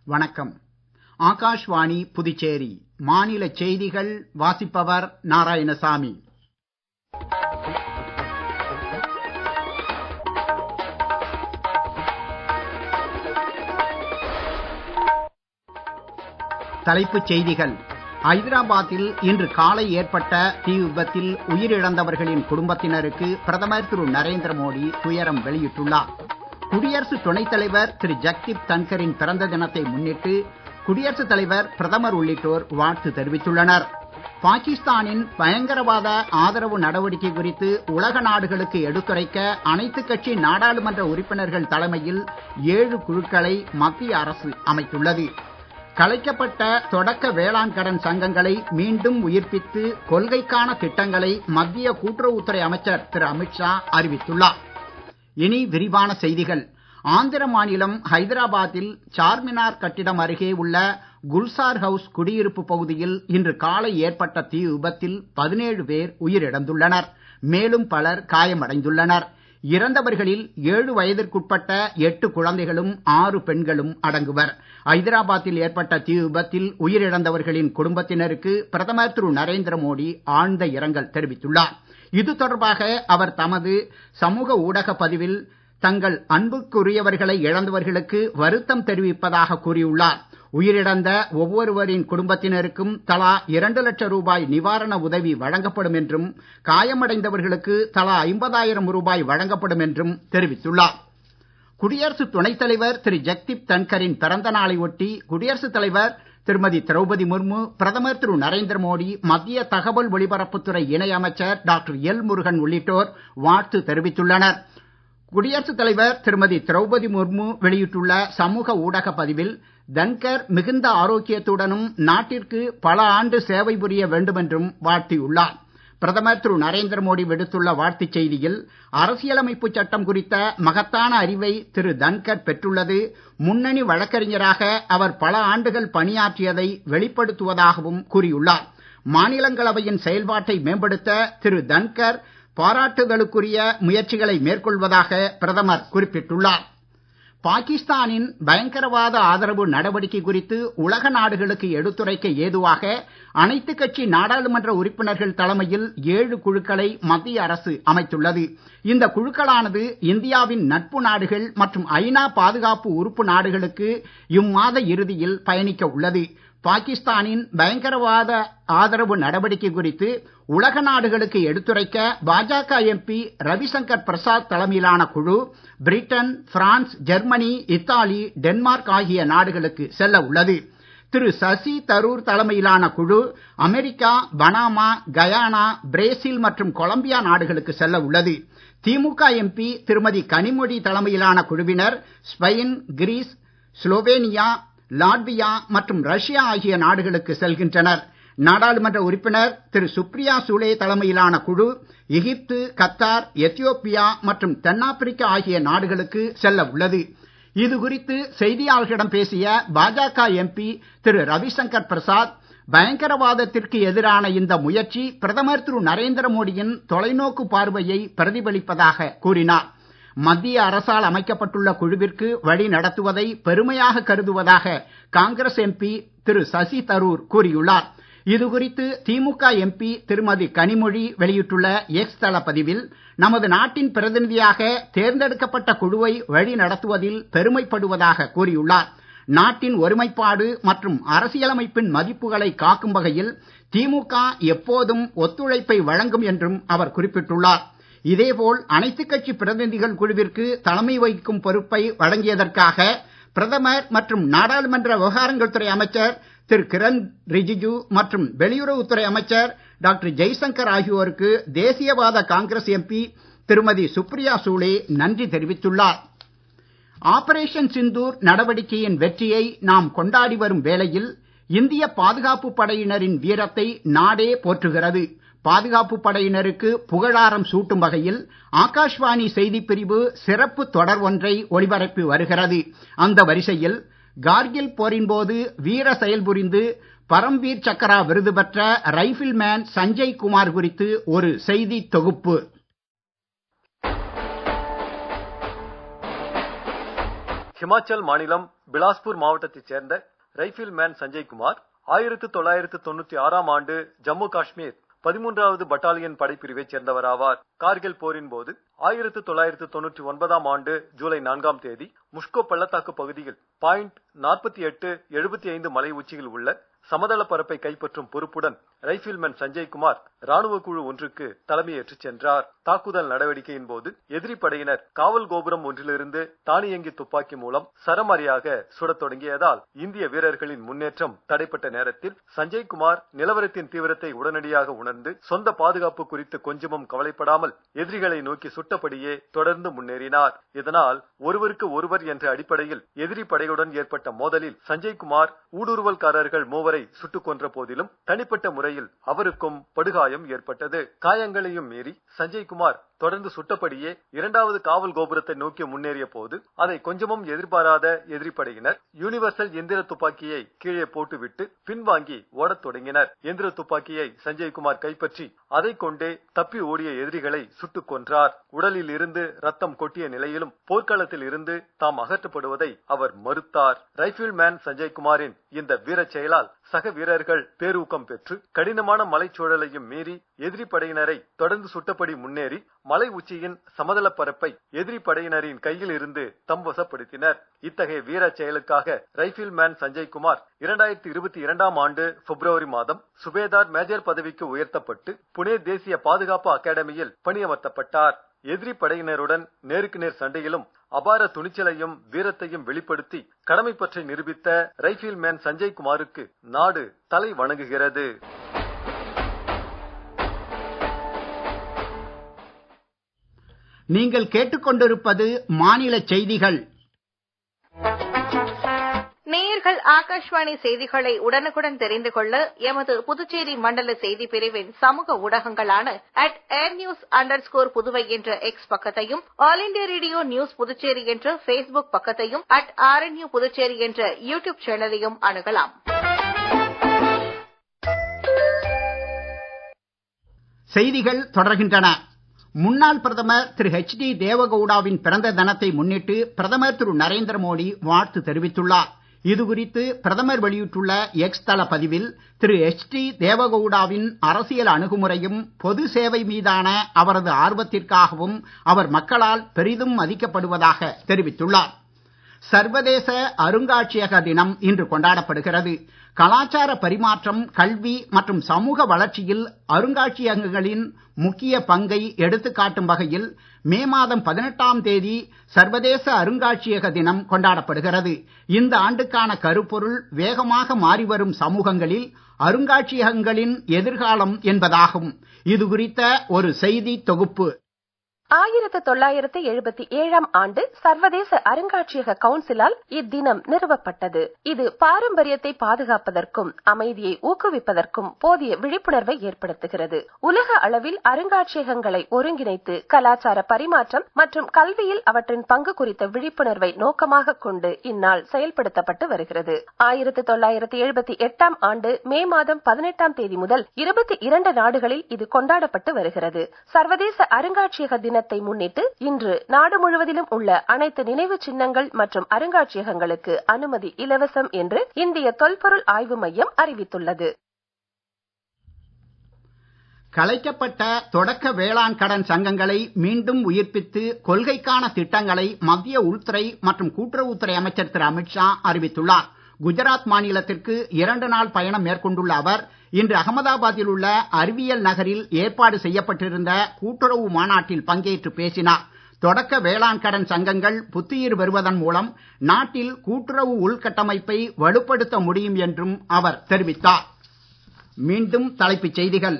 வணக்கம். ஆகாஷ்வாணி புதுச்சேரி மாநில செய்திகள் வாசிப்பவர் நாராயணசாமி. தலைப்புச் செய்திகள். ஐதராபாத்தில் இன்று காலை ஏற்பட்ட தீ விபத்தில் உயிரிழந்தவர்களின் குடும்பத்தினருக்கு பிரதமர் திரு நரேந்திர மோடி துயரம் வெளியிட்டுள்ளார். குடியரசு துணைத் தலைவர் திரு ஜக்தீப் தன்கரின் பிறந்த தினத்தை முன்னிட்டு குடியரசுத் தலைவர், பிரதமர் உள்ளிட்டோர் வாழ்த்து தெரிவித்துள்ளனர். பாகிஸ்தானின் பயங்கரவாத ஆதரவு நடவடிக்கை குறித்து உலக நாடுகளுக்கு எடுத்துரைக்க அனைத்துக் கட்சி நாடாளுமன்ற உறுப்பினர்கள் தலைமையில் 7 குழுக்களை மத்திய அரசு அமைத்துள்ளது. கலைக்கப்பட்ட தொடக்க வேளாண் கடன் சங்கங்களை மீண்டும் உயிர்ப்பித்து கொள்கைக்கான திட்டங்களை மத்திய கூட்டுறவுத்துறை அமைச்சர் திரு அமித்ஷா அறிவித்துள்ளார். இனி விரிவான செய்திகள். ஆந்திர மாநிலம் ஹைதராபாத்தில் சார்மினார் கட்டிடம் அருகே உள்ள குல்சார் ஹவுஸ் குடியிருப்பு பகுதியில் இன்று காலை ஏற்பட்ட தீ விபத்தில் 17 பேர் உயிரிழந்துள்ளனர். மேலும் பலர் காயமடைந்துள்ளனர். இறந்தவர்களில் 7 வயதிற்குட்பட்ட 8 குழந்தைகளும் 6 பெண்களும் அடங்குவர். ஐதராபாத்தில் ஏற்பட்ட தீ விபத்தில் உயிரிழந்தவர்களின் குடும்பத்தினருக்கு பிரதமர் திரு நரேந்திர மோடி ஆழ்ந்த இரங்கல் தெரிவித்துள்ளார். இது தொடர்பாக அவர் தமது சமூக ஊடக பதிவில் தங்கள் அன்புக்குரியவர்களை இழந்தவர்களுக்கு வருத்தம் தெரிவிப்பதாக கூறியுள்ளார். உயிரிழந்த ஒவ்வொருவரின் குடும்பத்தினருக்கும் தலா 2 லட்சம் ரூபாய் நிவாரண உதவி வழங்கப்படும் என்றும் காயமடைந்தவர்களுக்கு தலா 50,000 ரூபாய் வழங்கப்படும் என்றும் தெரிவித்துள்ளார். குடியரசு துணைத் தலைவர் திரு ஜக்தீப் தன்கரின் பிறந்த நாளை ஒட்டி குடியரசுத் தலைவர் திருமதி திரௌபதி முர்மு, பிரதமர் திரு நரேந்திர மோடி, மத்திய தகவல் ஒலிபரப்புத்துறை இணை அமைச்சர் டாக்டர் எல் முருகன் உள்ளிட்டோர் வாழ்த்து தெரிவித்துள்ளனர். குடியரசுத் தலைவர் திருமதி திரௌபதி முர்மு வெளியிட்டுள்ள சமூக ஊடக பதிவில், தன்கர் மிகுந்த ஆரோக்கியத்துடனும் நாட்டிற்கு பல ஆண்டு சேவை புரிய வேண்டும் என்றும் வாழ்த்தியுள்ளார். பிரதமர் திரு நரேந்திர மோடி விடுத்துள்ள வாழ்த்துச் செய்தியில், அரசியலமைப்பு சட்டம் குறித்த மகத்தான அறிவை திரு தன்கர் பெற்றுள்ளது முன்னணி வழக்கறிஞராக அவர் பல ஆண்டுகள் பணியாற்றியதை வெளிப்படுத்துவதாகவும் கூறியுள்ளார். மாநிலங்களவையின் செயல்பாட்டை மேம்படுத்த திரு தன்கர் பாராட்டுதலுக்குரிய முயற்சிகளை மேற்கொள்வதாக பிரதமர் குறிப்பிட்டுள்ளார். பாகிஸ்தானின் பயங்கரவாத ஆதரவு நடவடிக்கை குறித்து உலக நாடுகளுக்கு எடுத்துரைக்க ஏதுவாக அனைத்துக் கட்சி நாடாளுமன்ற உறுப்பினர்கள் தலைமையில் 7 குழுக்களை மத்திய அரசு அமைத்துள்ளது. இந்த குழுக்களானது இந்தியாவின் நட்பு நாடுகள் மற்றும் ஐநா பாதுகாப்பு உறுப்பு நாடுகளுக்கு இம்மாத இறுதியில் பயணிக்க உள்ளது. பாகிஸ்தானின் பயங்கரவாத ஆதரவு நடவடிக்கை குறித்து உலக நாடுகளுக்கு எடுத்துரைக்க பாஜக எம்பி ரவிசங்கர் பிரசாத் தலைமையிலான குழு Britain, France, Germany, Italy, Denmark ஆகிய நாடுகளுக்கு செல்ல உள்ளது. திரு சசி தரூர் தலைமையிலான குழு அமெரிக்கா, பனாமா, கயானா, பிரேசில் மற்றும் கொலம்பியா நாடுகளுக்கு செல்ல உள்ளது. திமுக எம்பி திருமதி கனிமொழி தலைமையிலான குழுவினர் ஸ்பெயின், கிரீஸ், ஸ்லோவேனியா, லாட்வியா மற்றும் ரஷ்யா ஆகிய நாடுகளுக்கு செல்கின்றனர். நாடாளுமன்ற உறுப்பினர் திரு சுப்ரியா சூலே தலைமையிலான குழு எகிப்து, கத்தார், எத்தியோப்பியா மற்றும் தென்னாப்பிரிக்கா ஆகிய நாடுகளுக்கு செல்ல உள்ளது. இது குறித்து செய்தியாளர்களிடம் பேசிய பாஜக எம்பி திரு ரவிசங்கர் பிரசாத், பயங்கரவாதத்திற்கு எதிரான இந்த முயற்சி பிரதமர் திரு நரேந்திர மோடியின் தொலைநோக்கு பார்வையை பிரதிபலிப்பதாக கூறினார். மத்திய அரசால் அமைக்கப்பட்டுள்ள குழுவிற்கு வழி நடத்துவதை பெருமையாக கருதுவதாக காங்கிரஸ் எம்பி திரு சசி தரூர் கூறியுள்ளார். இது குறித்து திமுக எம்பி திருமதி கனிமொழி வெளியிட்டுள்ள எக்ஸ் தள பதிவில், நமது நாட்டின் பிரதிநிதியாக தேர்ந்தெடுக்கப்பட்ட குழுவை வழி நடத்துவதில் பெருமைப்படுவதாக கூறியுள்ளார். நாட்டின் ஒருமைப்பாடு மற்றும் அரசியலமைப்பின் மதிப்புகளை காக்கும் வகையில் திமுக எப்போதும் ஒத்துழைப்பை வழங்கும் என்றும் அவர் குறிப்பிட்டுள்ளார். இதேபோல் அனைத்துக் கட்சி பிரதிநிதிகள் குழுவிற்கு தலைமை வகிக்கும் பொறுப்பை வழங்கியதற்காக பிரதமர் மற்றும் நாடாளுமன்ற விவகாரங்கள் துறை அமைச்சர் திரு கிரண் ரிஜிஜு மற்றும் வெளியுறவுத்துறை அமைச்சர் டாக்டர் ஜெய்சங்கர் ஆகியோருக்கு தேசியவாத காங்கிரஸ் எம்பி திருமதி சுப்ரியா சூலே நன்றி தெரிவித்துள்ளார். ஆபரேஷன் சிந்தூர் நடவடிக்கையின் வெற்றியை நாம் கொண்டாடி வரும் வேளையில் இந்திய பாதுகாப்பு படையினரின் வீரத்தை நாடே போற்றுகிறது. பாதுகாப்பு படையினருக்கு புகழாரம் சூட்டும் வகையில் ஆகாஷ்வாணி செய்திப் பிரிவு சிறப்பு தொடர் ஒன்றை ஒளிபரப்பி வருகிறது. அந்த வரிசையில் கார்கில் போரின் போது வீர செயல் புரிந்து பரம்வீர் சக்ரா விருது பெற்ற ரைபிள் மேன் சஞ்சய் குமார் குறித்து ஒரு செய்தி தொகுப்பு. ஹிமாச்சல் மாநிலம் பிலாஸ்பூர் மாவட்டத்தைச் சேர்ந்த ரைபிள் மேன் சஞ்சய் குமார் 1996ஆம் ஆண்டு ஜம்மு காஷ்மீர் 13வது பட்டாலியன் படைப்பிரிவைச் சேர்ந்தவராவார். கார்கில் போரின் போது 1999ஆம் ஆண்டு ஜூலை 4ஆம் தேதி முஷ்கோ பள்ளத்தாக்கு பகுதியில் .4875 மலை உச்சியில் உள்ள சமதள பரப்பை கைப்பற்றும் பொறுப்புடன் ரைபிள்மேன் சஞ்சய் குமார் ராணுவ குழு ஒன்றுக்கு தலைமையேற்று சென்றார். தாக்குதல் நடவடிக்கையின் போது எதிரி படையினர் காவல் கோபுரம் ஒன்றிலிருந்து தானியங்கி துப்பாக்கி மூலம் சரமாரியாக சுடத் தொடங்கியதால் இந்திய வீரர்களின் முன்னேற்றம் தடைப்பட்ட நேரத்தில் சஞ்சய் குமார் நிலவரத்தின் தீவிரத்தை உடனடியாக உணர்ந்து சொந்த பாதுகாப்பு குறித்து கொஞ்சமும் கவலைப்படாமல் எதிரிகளை நோக்கி சுட்டபடியே தொடர்ந்து முன்னேறினார். இதனால் ஒருவருக்கு ஒருவர் என்ற அடிப்படையில் எதிரி படையுடன் ஏற்பட்ட மோதலில் சஞ்சய் குமார் ஊடுருவல்காரர்கள் மூவரை சுட்டுக் கொன்ற போதிலும் தனிப்பட்ட முறையில் அவருக்கும் படுகாயம் ஏற்பட்டது. காயங்களையும் மீறி சஞ்சய் குமார் தொடர்ந்து சுட்டபடியே 2வது காவல் கோபுரத்தை நோக்கி முன்னேறிய போது அதை கொஞ்சமும் எதிர்பாராத எதிரி படையினர் யூனிவர்சல் எந்திர துப்பாக்கியை கீழே போட்டுவிட்டு பின்வாங்கி ஓடத் தொடங்கினர். எந்திர துப்பாக்கியை சஞ்சய் குமார் கைப்பற்றி அதை கொண்டே தப்பி ஓடிய எதிரிகளை சுட்டுக் கொன்றார். உடலில் இருந்து ரத்தம் கொட்டிய நிலையிலும் போர்க்களத்தில் இருந்து தாம் அகற்றப்படுவதை அவர் மறுத்தார். ரைபிள் மேன் சஞ்சய் குமாரின் இந்த வீரச் செயலால் சக வீரர்கள் பேரூக்கம் பெற்று கடினமான மலைச்சூழலையும் மீறி எதிரி படையினரை தொடர்ந்து சுட்டபடி முன்னேறி மலை உச்சியின் சமதள பரப்பை எதிரி படையினரின் கையில் இருந்து தம்வசப்படுத்தினர். இத்தகைய வீரச் செயலுக்காக ரைபிள் மேன் சஞ்சய் குமார் 2022ஆம் ஆண்டு பிப்ரவரி மாதம் சுபேதார் மேஜர் பதவிக்கு உயர்த்தப்பட்டு புனே தேசிய பாதுகாப்பு அகாடமியில் பணியமர்த்தப்பட்டார். எதிரி படையினருடன் நேருக்கு நேர் சண்டையிலும் அபார துணிச்சலையும் வீரத்தையும் வெளிப்படுத்தி கடமை பற்றி நிரூபித்த ரைபிள் மேன் சஞ்சய் குமாருக்கு நாடு தலை வணங்குகிறது. நீங்கள் கேட்டுக்கொண்டிருப்பது மாநில செய்திகள். நேயர்கள் ஆகாஷ்வாணி செய்திகளை உடனுக்குடன் தெரிந்து கொள்ள எமது புதுச்சேரி மண்டல செய்தி பிரிவின் சமூக ஊடகங்களான @airnews_புதுவை என்ற எக்ஸ் பக்கத்தையும், all India radio news Puducherry என்ற Facebook பக்கத்தையும், @RNU புதுச்சேரி என்ற யூடியூப் சேனலையும் அணுகலாம். செய்திகள் தொடர்கின்றன. முன்னாள் பிரதமர் திரு HD தேவகவுடாவின் பிறந்த தினத்தை முன்னிட்டு பிரதமர் திரு நரேந்திர மோடி வாழ்த்து தெரிவித்துள்ளார். இதுகுறித்து பிரதமர் வெளியிட்டுள்ள எக்ஸ் தள பதிவில் திரு HD தேவகவுடாவின் அரசியல் அணுகுமுறையும் பொது சேவை மீதான அவரது ஆர்வத்திற்காகவும் அவர் மக்களால் பெரிதும் மதிக்கப்படுவதாக தெரிவித்துள்ளார். சர்வதேச அருங்காட்சியக தினம் இன்று கொண்டாடப்படுகிறது. கலாச்சார பரிமாற்றம், கல்வி மற்றும் சமூக வளர்ச்சியில் அருங்காட்சியகங்களின் முக்கிய பங்கை எடுத்துக்காட்டும் வகையில் மே மாதம் 18ஆம் தேதி சர்வதேச அருங்காட்சியக தினம் கொண்டாடப்படுகிறது. இந்த ஆண்டுக்கான கருப்பொருள் வேகமாக மாறிவரும் சமூகங்களில் அருங்காட்சியகங்களின் எதிர்காலம் என்பதாகும். இது குறித்த ஒரு செய்தி தொகுப்பு. 1977ஆம் ஆண்டு சர்வதேச அருங்காட்சியக கவுன்சிலால் இத்தினம் நிறுவப்பட்டது. இது பாரம்பரியத்தை பாதுகாப்பதற்கும் அமைதியை ஊக்குவிப்பதற்கும் போதிய விழிப்புணர்வை ஏற்படுத்துகிறது. உலக அளவில் அருங்காட்சியகங்களை ஒருங்கிணைத்து கலாச்சார பரிமாற்றம் மற்றும் கல்வியில் அவற்றின் பங்கு குறித்த விழிப்புணர்வை நோக்கமாக கொண்டு இந்நாள் செயல்படுத்தப்பட்டு வருகிறது. 1978ஆம் ஆண்டு மே மாதம் 18ஆம் தேதி முதல் 22 நாடுகளில் இது கொண்டாடப்பட்டு வருகிறது. சர்வதேச அருங்காட்சியக தினத்தை முன்னிட்டு இன்று நாடு முழுவதிலும் உள்ள அனைத்து நினைவு சின்னங்கள் மற்றும் அருங்காட்சியகங்களுக்கு அனுமதி இலவசம் என்று இந்திய தொல்பொருள் ஆய்வு மையம் அறிவித்துள்ளது. கலைக்கப்பட்ட தொடக்க வேளாண் கடன் சங்கங்களை மீண்டும் உயிர்ப்பித்து கொள்கைக்கான திட்டங்களை மத்திய உள்துறை மற்றும் கூட்டுறவுத்துறை அமைச்சர் திரு அமித்ஷா அறிவித்துள்ளார். குஜராத் மாநிலத்திற்கு 2 நாள் பயணம் மேற்கொண்டுள்ள அவர் இன்று அகமதாபாத்தில் உள்ள அறிவியல் நகரில் ஏற்பாடு செய்யப்பட்டிருந்த கூட்டுறவு மாநாட்டில் பங்கேற்று பேசினார். தொடக்க வேளாண் கடன் சங்கங்கள் புத்துயிர் பெறுவதன் மூலம் நாட்டில் கூட்டுறவு உள்கட்டமைப்பை வலுப்படுத்த முடியும் என்றும் அவர் தெரிவித்தார். மீண்டும் தலைப்புச் செய்திகள்.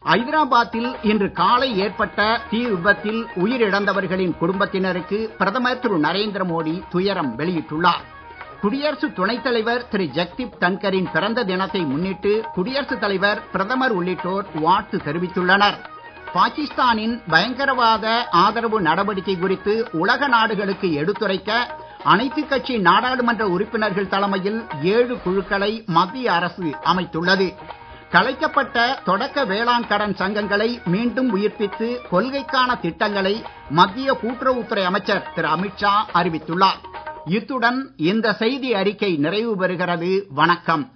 ஐதராபாத்தில் இன்று காலை ஏற்பட்ட தீ விபத்தில் உயிரிழந்தவர்களின் குடும்பத்தினருக்கு பிரதமர் திரு நரேந்திர மோடி துயரம் வெளியிட்டுள்ளார். குடியரசு துணைத் தலைவர் திரு ஜெக்தீப் தன்கரின் பிறந்த தினத்தை முன்னிட்டு குடியரசுத் தலைவர், பிரதமர் உள்ளிட்டோர் வாழ்த்து தெரிவித்துள்ளனர். பாகிஸ்தானின் பயங்கரவாத ஆதரவு நடவடிக்கை குறித்து உலக நாடுகளுக்கு எடுத்துரைக்க அனைத்துக் கட்சி நாடாளுமன்ற உறுப்பினர்கள் தலைமையில் 7 குழுக்களை மத்திய அரசு அமைத்துள்ளது. கலைக்கப்பட்ட தொடக்க வேளாண் கடன் சங்கங்களை மீண்டும் உயிர்ப்பித்து கொள்கைக்கான திட்டங்களை மத்திய கூட்டுறவுத்துறை அமைச்சர் திரு அமித்ஷா அறிவித்துள்ளார். இத்துடன் இந்த செய்தி அறிக்கை நிறைவு பெறுகிறது. வணக்கம்.